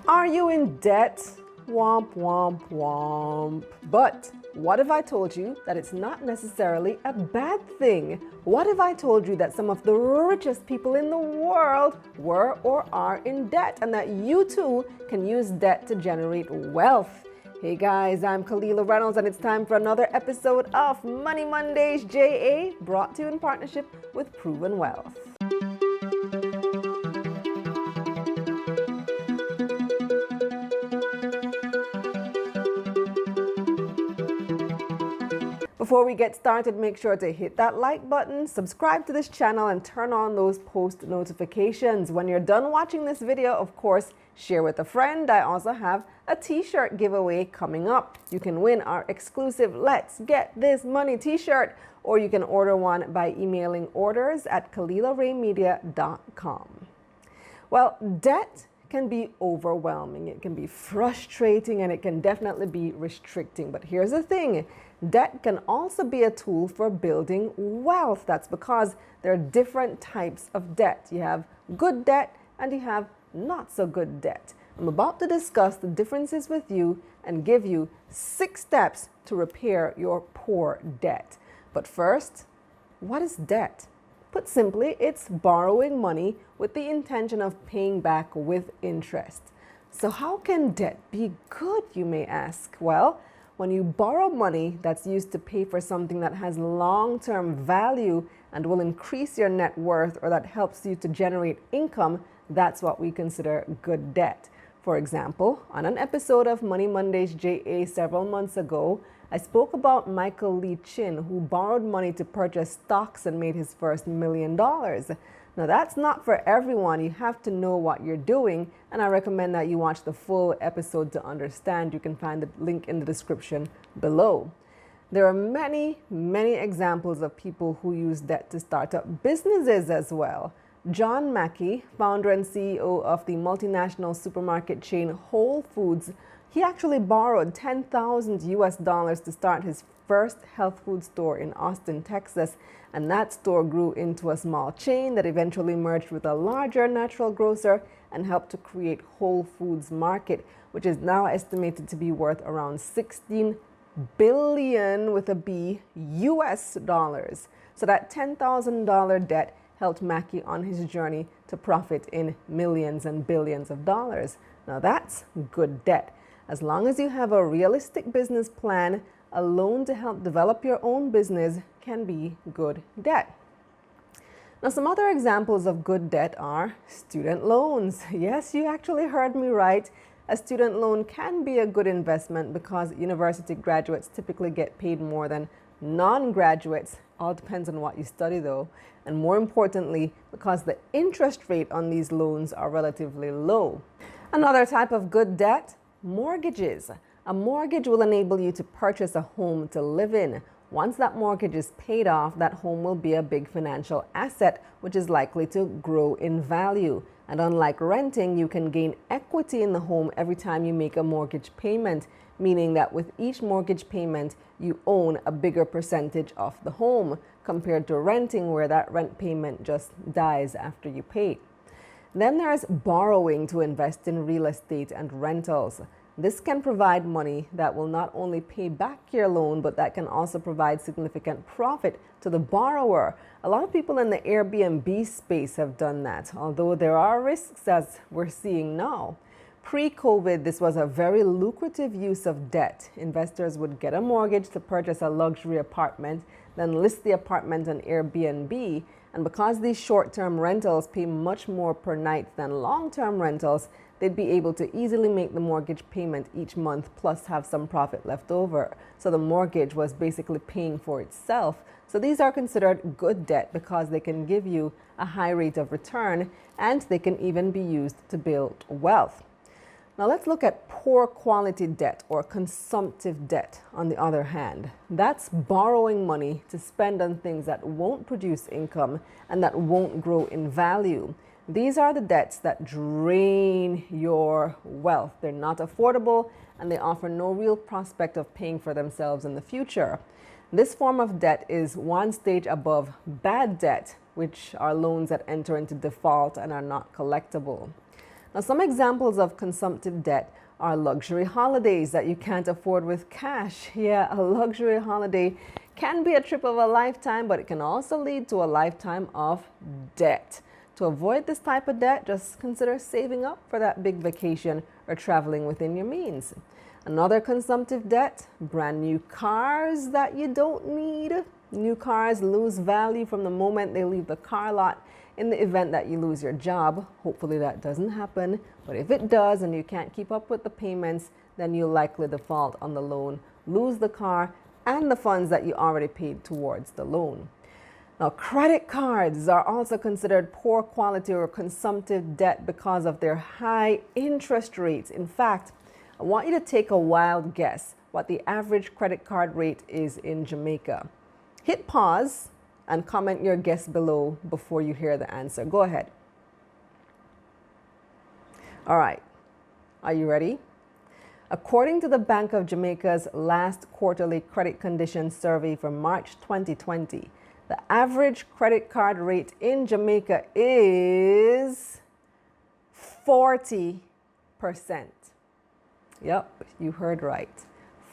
Are you in debt? Womp, womp, womp. But what if I told you that it's not necessarily a bad thing? What if I told you that some of the richest people in the world were or are in debt and that you too can use debt to generate wealth? Hey guys, I'm Kalilah Reynolds and it's time for another episode of Money Mondays JA, brought to you in partnership with Proven Wealth. Before we get started, make sure to hit that like button, subscribe to this channel, and turn on those post notifications. When you're done watching this video, of course, share with a friend. I also have a t-shirt giveaway coming up. You can win our exclusive Let's Get This Money t-shirt, or you can order one by emailing orders@KalilahRayMedia.com. Well, debt can be overwhelming, it can be frustrating, and it can definitely be restricting. But here's the thing, debt can also be a tool for building wealth. That's because there are different types of debt. You have good debt and you have not so good debt. I'm about to discuss the differences with you and give you 6 steps to repair your poor debt. But first, what is debt? Put simply, it's borrowing money with the intention of paying back with interest. So how can debt be good, you may ask? Well, when you borrow money that's used to pay for something that has long-term value and will increase your net worth, or that helps you to generate income, that's what we consider good debt. For example, on an episode of Money Mondays JA several months ago, I spoke about Michael Lee Chin, who borrowed money to purchase stocks and made his first $1 million. Now, that's not for everyone. You have to know what you're doing, and I recommend that you watch the full episode to understand. You can find the link in the description below. There are many, many examples of people who use debt to start up businesses as well. John Mackey, founder and CEO of the multinational supermarket chain Whole Foods, he actually borrowed $10,000 to start his first health food store in Austin, Texas, and that store grew into a small chain that eventually merged with a larger natural grocer and helped to create Whole Foods Market, which is now estimated to be worth around 16 billion with a B US dollars. So that $10,000 debt helped Mackey on his journey to profit in millions and billions of dollars. Now that's good debt. As long as you have a realistic business plan, a loan to help develop your own business can be good debt. Now, some other examples of good debt are student loans. Yes, you actually heard me right. A student loan can be a good investment because university graduates typically get paid more than non-graduates. All depends on what you study though. And more importantly, because the interest rate on these loans are relatively low. Another type of good debt, mortgages. A mortgage will enable you to purchase a home to live in. Once that mortgage is paid off, that home will be a big financial asset, which is likely to grow in value. And unlike renting, you can gain equity in the home every time you make a mortgage payment, meaning that with each mortgage payment, you own a bigger percentage of the home compared to renting, where that rent payment just dies after you pay. Then there's borrowing to invest in real estate and rentals. This can provide money that will not only pay back your loan, but that can also provide significant profit to the borrower. A lot of people in the Airbnb space have done that, although there are risks as we're seeing now. Pre-COVID, this was a very lucrative use of debt. Investors would get a mortgage to purchase a luxury apartment, then list the apartment on Airbnb. And because these short-term rentals pay much more per night than long-term rentals, they'd be able to easily make the mortgage payment each month plus have some profit left over. So the mortgage was basically paying for itself. So these are considered good debt because they can give you a high rate of return, and they can even be used to build wealth. Now let's look at poor quality debt, or consumptive debt, on the other hand. That's borrowing money to spend on things that won't produce income and that won't grow in value. These are the debts that drain your wealth. They're not affordable and they offer no real prospect of paying for themselves in the future. This form of debt is one stage above bad debt, which are loans that enter into default and are not collectible. Now, some examples of consumptive debt are luxury holidays that you can't afford with cash. Yeah, a luxury holiday can be a trip of a lifetime, but it can also lead to a lifetime of debt. To avoid this type of debt, just consider saving up for that big vacation or traveling within your means. Another consumptive debt, brand new cars that you don't need. New cars lose value from the moment they leave the car lot in the event that you lose your job. Hopefully that doesn't happen, but if it does and you can't keep up with the payments, then you'll likely default on the loan, lose the car and the funds that you already paid towards the loan. Now, credit cards are also considered poor quality or consumptive debt because of their high interest rates. In fact, I want you to take a wild guess what the average credit card rate is in Jamaica. Hit pause and comment your guess below before you hear the answer. Go ahead. All right, are you ready? According to the Bank of Jamaica's last quarterly credit conditions survey for March 2020, the average credit card rate in Jamaica is 40%. Yep, you heard right.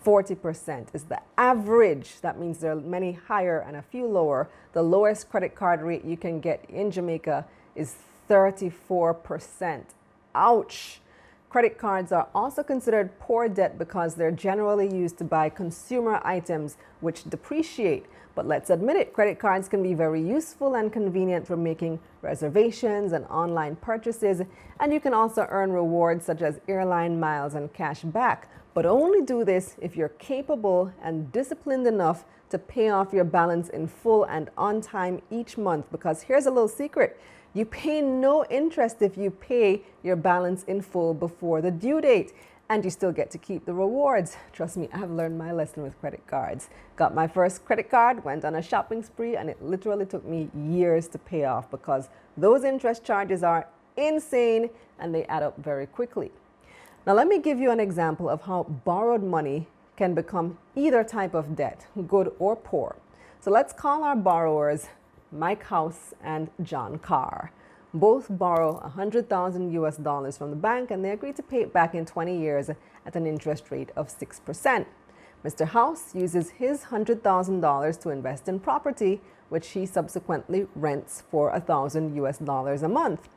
40% is the average. That means there are many higher and a few lower. The lowest credit card rate you can get in Jamaica is 34%. Ouch! Credit cards are also considered poor debt because they're generally used to buy consumer items which depreciate. But let's admit it, credit cards can be very useful and convenient for making reservations and online purchases. And you can also earn rewards such as airline miles and cash back. But only do this if you're capable and disciplined enough to pay off your balance in full and on time each month. Because here's a little secret. You pay no interest if you pay your balance in full before the due date. And you still get to keep the rewards. Trust me, I've learned my lesson with credit cards. Got my first credit card, went on a shopping spree, and it literally took me years to pay off because those interest charges are insane and they add up very quickly. Now, let me give you an example of how borrowed money can become either type of debt, good or poor. So let's call our borrowers Mike House and John Carr. Both borrow $100,000 from the bank and they agree to pay it back in 20 years at an interest rate of 6%. Mr. House uses his $100,000 to invest in property, which he subsequently rents for $1,000 a month.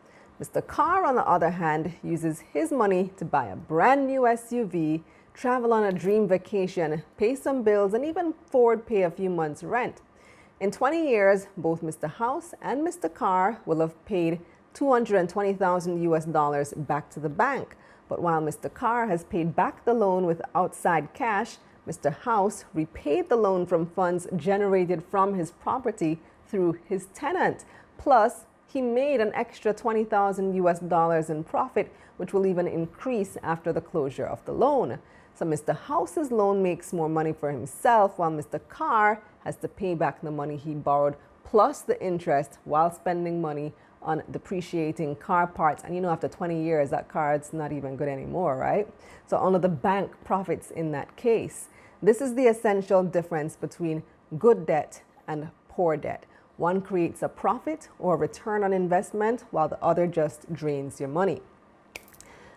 Mr. Carr, on the other hand, uses his money to buy a brand new SUV, travel on a dream vacation, pay some bills, and even forward pay a few months' rent. In 20 years, both Mr. House and Mr. Carr will have paid $220,000 back to the bank. But while Mr. Carr has paid back the loan with outside cash, Mr. House repaid the loan from funds generated from his property through his tenant. Plus, he made an extra $20,000 in profit, which will even increase after the closure of the loan. So Mr. House's loan makes more money for himself, while Mr. Carr has to pay back the money he borrowed plus the interest while spending money on depreciating car parts. And you know, after 20 years, that car's not even good anymore, right? So only the bank profits in that case. This is the essential difference between good debt and poor debt. One creates a profit or return on investment, while the other just drains your money.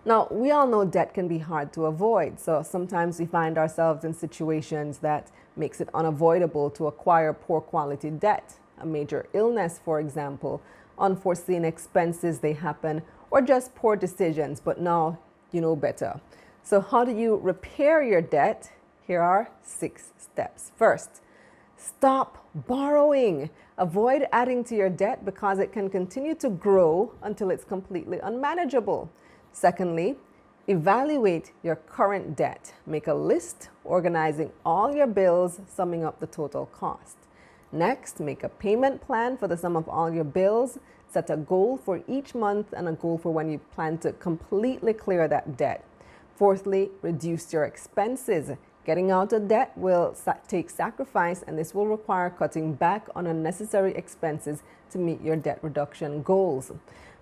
Now, we all know debt can be hard to avoid, so sometimes we find ourselves in situations that makes it unavoidable to acquire poor quality debt. A major illness, for example, unforeseen expenses, they happen, or just poor decisions, but now you know better. So how do you repair your debt? Here are 6 steps. First, stop borrowing. Avoid adding to your debt because it can continue to grow until it's completely unmanageable. Secondly, evaluate your current debt. Make a list organizing all your bills, summing up the total cost. Next, make a payment plan for the sum of all your bills. Set a goal for each month and a goal for when you plan to completely clear that debt. Fourthly, reduce your expenses. Getting out of debt will take sacrifice, and this will require cutting back on unnecessary expenses to meet your debt reduction goals.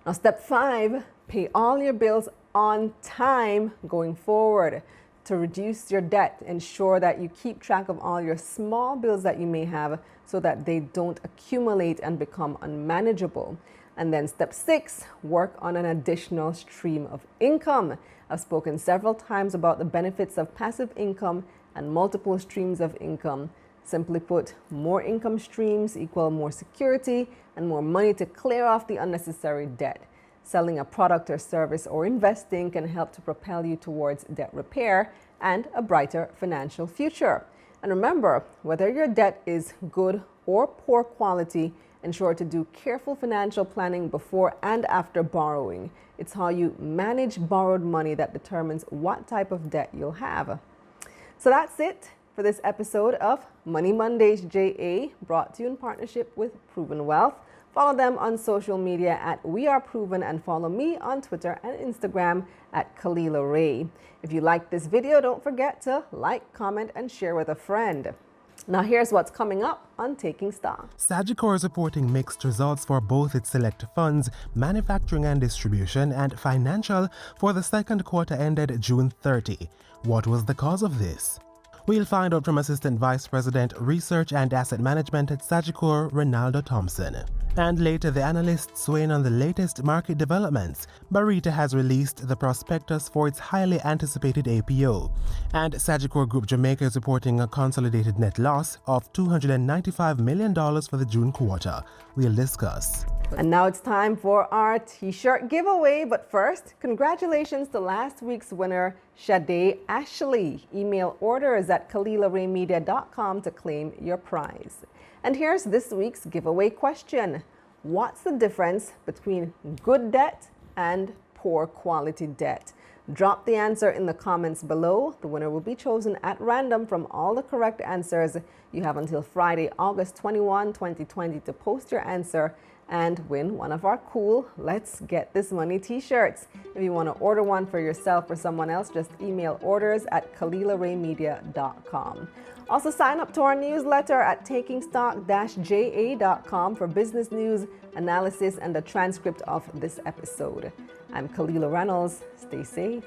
Now, step 5, pay all your bills on time going forward. To reduce your debt, ensure that you keep track of all your small bills that you may have so that they don't accumulate and become unmanageable. And then step 6, work on an additional stream of income. I've spoken several times about the benefits of passive income and multiple streams of income. Simply put, more income streams equal more security and more money to clear off the unnecessary debt. Selling a product or service or investing can help to propel you towards debt repair and a brighter financial future. And remember, whether your debt is good or poor quality, ensure to do careful financial planning before and after borrowing. It's how you manage borrowed money that determines what type of debt you'll have. So that's it for this episode of Money Mondays JA, brought to you in partnership with Proven Wealth. Follow them on social media at We Are Proven and follow me on Twitter and Instagram at Kalilah Ray. If you liked this video, don't forget to like, comment, and share with a friend. Now here's what's coming up on Taking Stock. Sagicor is reporting mixed results for both its select funds, manufacturing and distribution, and financial for the second quarter ended June 30. What was the cause of this? We'll find out from Assistant Vice President, Research and Asset Management at Sagicor, Reynolds Thompson. And later, the analysts weigh in on the latest market developments. Barita has released the prospectus for its highly anticipated IPO. And Sagicor Group Jamaica is reporting a consolidated net loss of $295 million for the June quarter. We'll discuss. And now it's time for our t-shirt giveaway. But first, congratulations to last week's winner, Sade Ashley. Email orders at KalilahRayMedia.com to claim your prize. And here's this week's giveaway question. What's the difference between good debt and poor quality debt? Drop the answer in the comments below. The winner will be chosen at random from all the correct answers. You have until Friday, August 21, 2020 to post your answer and win one of our cool Let's Get This Money t-shirts. If you want to order one for yourself or someone else, just email orders at KalilahRayMedia.com. Also sign up to our newsletter at takingstock-ja.com for business news, analysis, and a transcript of this episode. I'm Kalilah Reynolds. Stay safe.